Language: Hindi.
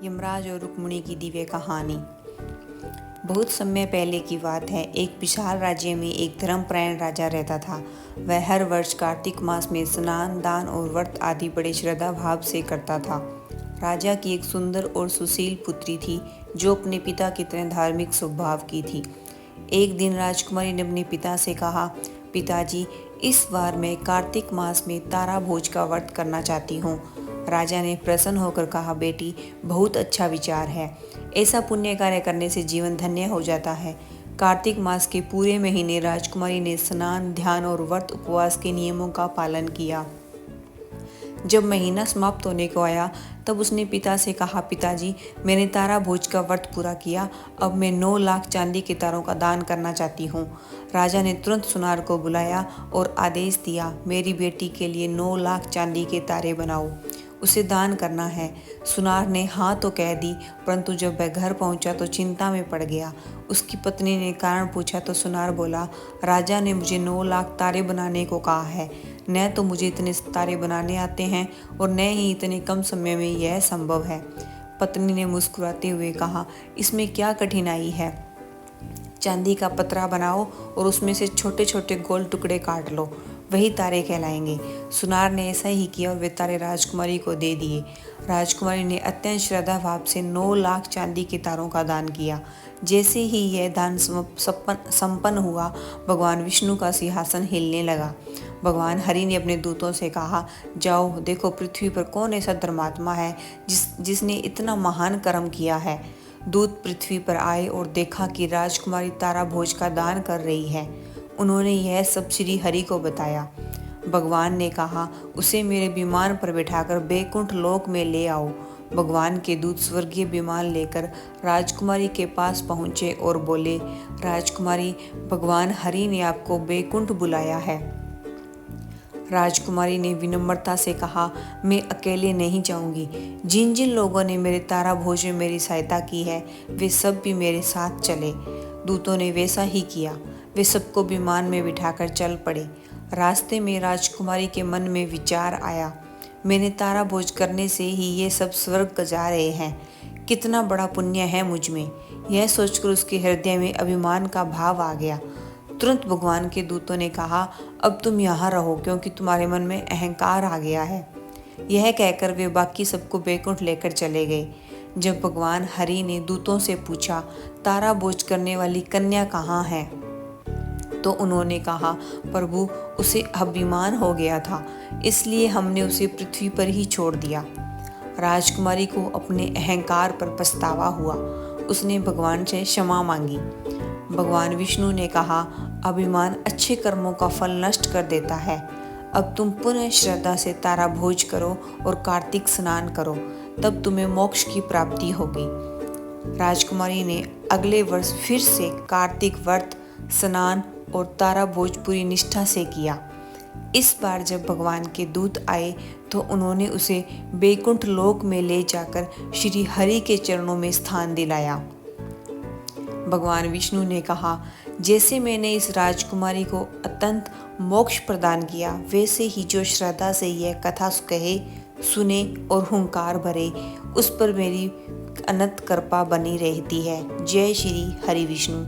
यमराज और रुक्मिणी की दिव्य कहानी। बहुत समय पहले की बात है। एक विशाल राज्य में एक धर्मपरायण राजा रहता था। वह हर वर्ष कार्तिक मास में स्नान, दान और व्रत आदि बड़े श्रद्धा भाव से करता था। राजा की एक सुंदर और सुशील पुत्री थी जो अपने पिता की तरह धार्मिक स्वभाव की थी। एक दिन राजकुमारी ने अपने पिता से कहा, पिताजी, इस बार मैं कार्तिक मास में तारा भोज का व्रत करना चाहती हूँ। राजा ने प्रसन्न होकर कहा, बेटी, बहुत अच्छा विचार है। ऐसा पुण्य कार्य करने से जीवन धन्य हो जाता है। कार्तिक मास के पूरे महीने राजकुमारी ने स्नान, ध्यान और व्रत उपवास के नियमों का पालन किया। जब महीना समाप्त होने को आया तब उसने पिता से कहा, पिताजी, मैंने तारा भोज का व्रत पूरा किया। अब मैं 9 लाख चांदी के तारों का दान करना चाहती हूँ। राजा ने तुरंत सुनार को बुलाया और आदेश दिया, मेरी बेटी के लिए 9 लाख चांदी के तारे बनाओ, उसे दान करना है। सुनार ने हाँ तो कह दी, परंतु जब वह घर पहुंचा तो चिंता में पड़ गया। उसकी पत्नी ने कारण पूछा तो सुनार बोला, राजा ने मुझे 9 लाख तारे बनाने को कहा है। न तो मुझे इतने तारे बनाने आते हैं और न ही इतने कम समय में यह संभव है। पत्नी ने मुस्कुराते हुए कहा, इसमें क्या कठिनाई है। चांदी का पतरा बनाओ और उसमें से छोटे छोटे गोल टुकड़े काट लो, वही तारे कहलाएंगे। सुनार ने ऐसा ही किया और वे तारे राजकुमारी को दे दिए। राजकुमारी ने अत्यंत श्रद्धा भाव से 9 लाख चांदी के तारों का दान किया। जैसे ही यह दान संपन्न हुआ, भगवान विष्णु का सिंहासन हिलने लगा। भगवान हरि ने अपने दूतों से कहा, जाओ देखो पृथ्वी पर कौन ऐसा धर्मात्मा है जिसने इतना महान कर्म किया है। दूत पृथ्वी पर आए और देखा कि राजकुमारी तारा भोज का दान कर रही है। उन्होंने यह सब श्री हरि को बताया। भगवान ने कहा, उसे मेरे विमान पर बिठाकर बैकुंठ लोक में ले आओ। भगवान के दूत स्वर्गीय विमान लेकर राजकुमारी के पास पहुँचे और बोले, राजकुमारी, भगवान हरि ने आपको बैकुंठ बुलाया है। राजकुमारी ने विनम्रता से कहा, मैं अकेले नहीं जाऊंगी। जिन जिन लोगों ने मेरे तारा भोज में मेरी सहायता की है वे सब भी मेरे साथ चले। दूतों ने वैसा ही किया। वे सबको विमान में बिठाकर चल पड़े। रास्ते में राजकुमारी के मन में विचार आया, मैंने तारा भोज करने से ही ये सब स्वर्ग जा रहे हैं। कितना बड़ा पुण्य है मुझ में। यह सोचकर उसके हृदय में अभिमान का भाव आ गया। तुरंत भगवान के दूतों ने कहा, अब तुम यहाँ रहो क्योंकि तुम्हारे मन में अहंकार आ गया है। यह कहकर वे बाकी सबको बैकुंठ लेकर चले गए। जब भगवान हरि ने दूतों से पूछा, तारा भोज करने वाली कन्या कहाँ है, तो उन्होंने कहा, प्रभु, उसे अभिमान हो गया था, इसलिए हमने उसे पृथ्वी पर ही छोड़ दिया। राजकुमारी को अपने अहंकार पर पछतावा हुआ। उसने भगवान से क्षमा मांगी। भगवान विष्णु ने कहा, अभिमान अच्छे कर्मों का फल नष्ट कर देता है। अब तुम पुनः श्रद्धा से तारा भोज करो और कार्तिक स्नान करो, तब तुम्हें मोक्ष की प्राप्ति होगी। राजकुमारी ने अगले वर्ष फिर से कार्तिक व्रत, स्नान और तारा भोज पूरी निष्ठा से किया। इस बार जब भगवान के दूत आए तो उन्होंने उसे बैकुंठ लोक में ले जाकर श्री हरि के चरणों में स्थान दिलाया। भगवान विष्णु ने कहा, जैसे मैंने इस राजकुमारी को अत्यंत मोक्ष प्रदान किया, वैसे ही जो श्रद्धा से यह कथा कहे, सुने और हुंकार भरे, उस पर मेरी अनंत कृपा बनी रहती है। जय श्री हरि विष्णु।